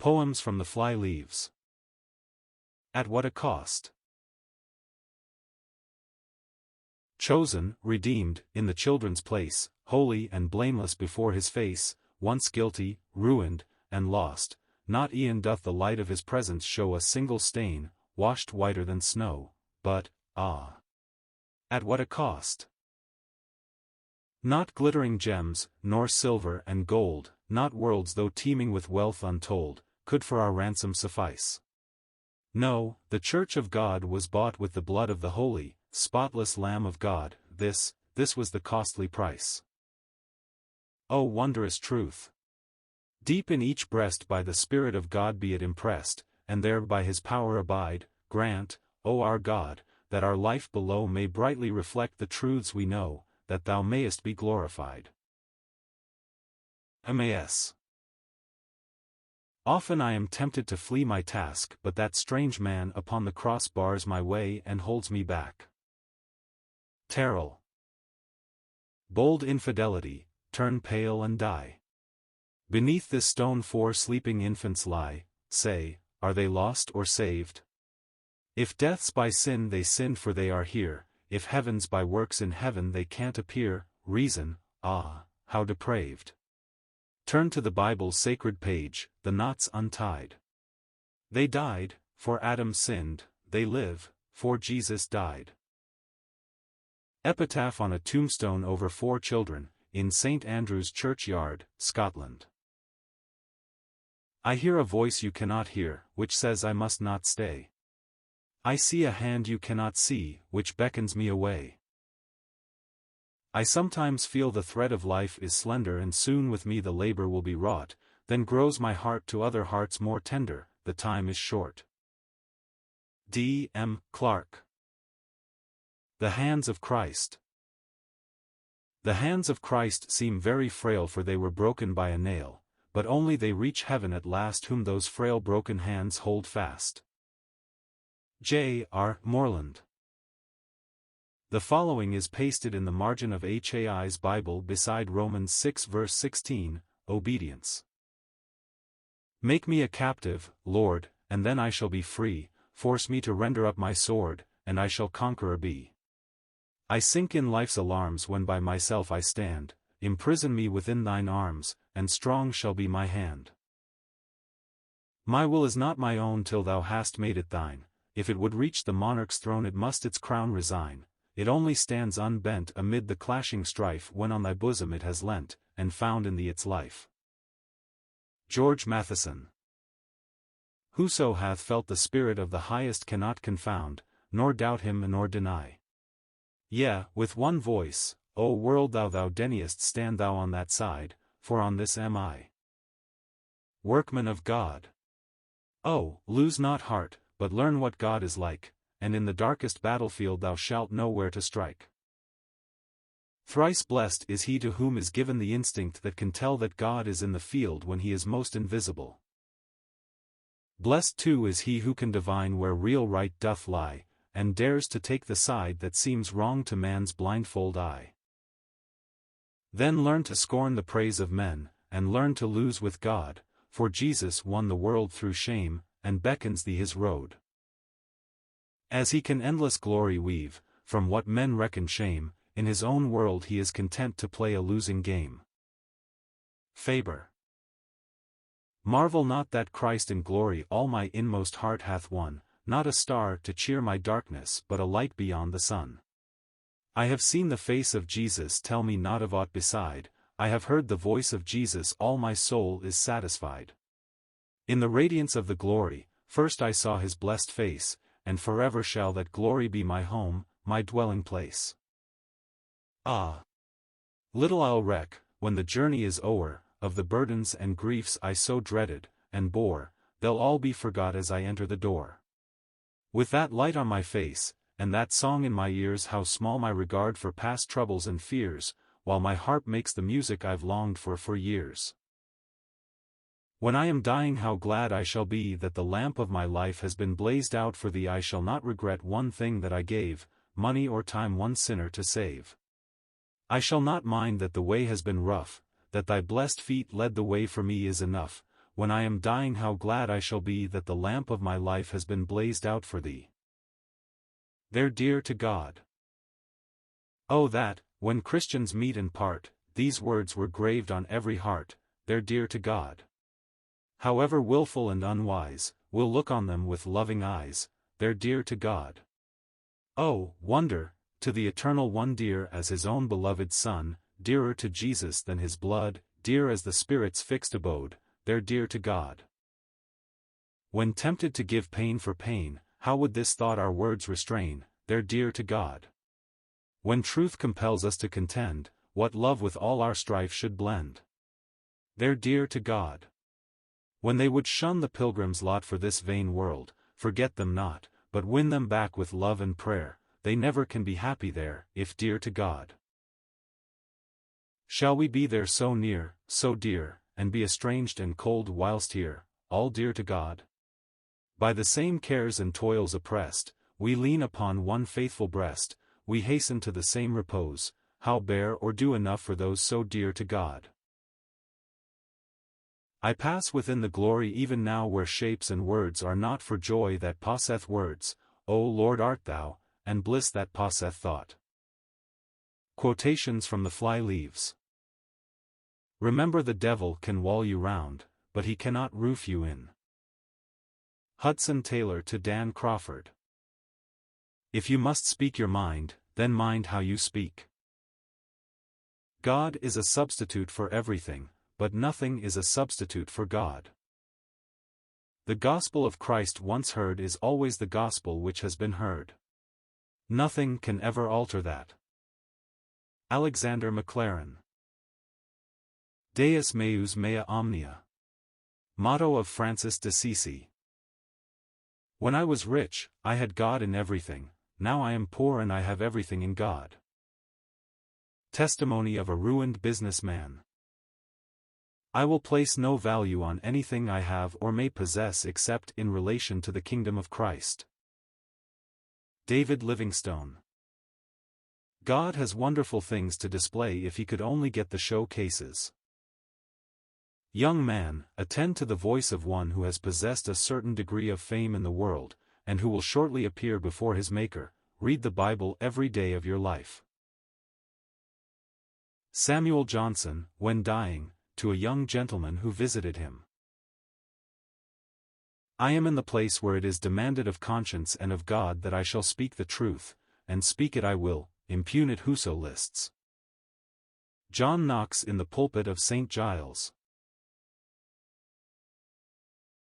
Poems from the Flyleaves. At what a cost! Chosen, redeemed, in the children's place, holy and blameless before his face, once guilty, ruined, and lost, not e'en doth the light of his presence show a single stain, washed whiter than snow, but, ah! At what a cost! Not glittering gems, nor silver and gold, not worlds though teeming with wealth untold, could for our ransom suffice. No, the Church of God was bought with the blood of the holy, spotless Lamb of God. This was the costly price. O wondrous truth! Deep in each breast by the Spirit of God be it impressed, and there by his power abide. Grant, O our God, that our life below may brightly reflect the truths we know, that thou mayest be glorified. M.A.S. Often I am tempted to flee my task, but that strange man upon the cross bars my way and holds me back. Terrell. Bold infidelity, turn pale and die. Beneath this stone 4 sleeping infants lie, say, are they lost or saved? If deaths by sin they sinned for they are here, if heavens by works in heaven they can't appear, reason, ah, how depraved. Turn to the Bible's sacred page, the knots untied. They died, for Adam sinned, they live, for Jesus died. Epitaph on a tombstone over 4 children, in St. Andrew's Churchyard, Scotland. I hear a voice you cannot hear, which says I must not stay. I see a hand you cannot see, which beckons me away. I sometimes feel the thread of life is slender and soon with me the labor will be wrought, then grows my heart to other hearts more tender, the time is short. D. M. Clark. The Hands of Christ. The hands of Christ seem very frail for they were broken by a nail, but only they reach heaven at last whom those frail broken hands hold fast. J. R. Moreland. The following is pasted in the margin of HAI's Bible beside Romans 6 verse 16, Obedience. Make me a captive, Lord, and then I shall be free, force me to render up my sword, and I shall conqueror be. I sink in life's alarms when by myself I stand, imprison me within thine arms, and strong shall be my hand. My will is not my own till thou hast made it thine, if it would reach the monarch's throne it must its crown resign. It only stands unbent amid the clashing strife when on thy bosom it has leant, and found in thee its life. George Matheson. Whoso hath felt the Spirit of the highest cannot confound, nor doubt him nor deny. Yea, with one voice, O world thou deniest stand thou on that side, for on this am I. Workman of God. Oh, lose not heart, but learn what God is like, and in the darkest battlefield thou shalt know where to strike. Thrice blessed is he to whom is given the instinct that can tell that God is in the field when he is most invisible. Blessed too is he who can divine where real right doth lie, and dares to take the side that seems wrong to man's blindfold eye. Then learn to scorn the praise of men, and learn to lose with God, for Jesus won the world through shame, and beckons thee his road. As he can endless glory weave, from what men reckon shame, in his own world he is content to play a losing game. Faber. Marvel not that Christ in glory all my inmost heart hath won, not a star to cheer my darkness but a light beyond the sun. I have seen the face of Jesus tell me not of aught beside, I have heard the voice of Jesus all my soul is satisfied. In the radiance of the glory, first I saw his blessed face, and forever shall that glory be my home, my dwelling place. Ah! Little I'll reck, when the journey is o'er, of the burdens and griefs I so dreaded, and bore, they'll all be forgot as I enter the door. With that light on my face, and that song in my ears how small my regard for past troubles and fears, while my harp makes the music I've longed for years. When I am dying how glad I shall be that the lamp of my life has been blazed out for thee. I shall not regret one thing that I gave, money or time one sinner to save. I shall not mind that the way has been rough, that thy blessed feet led the way for me is enough, when I am dying how glad I shall be that the lamp of my life has been blazed out for thee. They're dear to God. Oh that, when Christians meet and part, these words were graved on every heart, they're dear to God. However willful and unwise, we'll look on them with loving eyes, they're dear to God. Oh, wonder, to the Eternal One dear as his own beloved Son, dearer to Jesus than his blood, dear as the Spirit's fixed abode, they're dear to God. When tempted to give pain for pain, how would this thought our words restrain, they're dear to God. When truth compels us to contend, what love with all our strife should blend. They're dear to God. When they would shun the pilgrim's lot for this vain world, forget them not, but win them back with love and prayer, they never can be happy there, if dear to God. Shall we be there so near, so dear, and be estranged and cold whilst here, all dear to God? By the same cares and toils oppressed, we lean upon one faithful breast, we hasten to the same repose, how bear or do enough for those so dear to God? I pass within the glory even now where shapes and words are not for joy that passeth words, O Lord art thou, and bliss that passeth thought. Quotations from the Flyleaves. Remember the devil can wall you round, but he cannot roof you in. Hudson Taylor to Dan Crawford. If you must speak your mind, then mind how you speak. God is a substitute for everything, but nothing is a substitute for God. The gospel of Christ once heard is always the gospel which has been heard. Nothing can ever alter that. Alexander Maclaren. Deus meus mea omnia. Motto of Francis d'Assisi. When I was rich, I had God in everything, now I am poor and I have everything in God. Testimony of a ruined businessman. I will place no value on anything I have or may possess except in relation to the kingdom of Christ. David Livingstone. God has wonderful things to display if he could only get the show cases. Young man, attend to the voice of one who has possessed a certain degree of fame in the world, and who will shortly appear before his Maker. Read the Bible every day of your life. Samuel Johnson, when dying, to a young gentleman who visited him. I am in the place where it is demanded of conscience and of God that I shall speak the truth, and speak it I will, impugn it whoso lists. John Knox in the pulpit of St. Giles.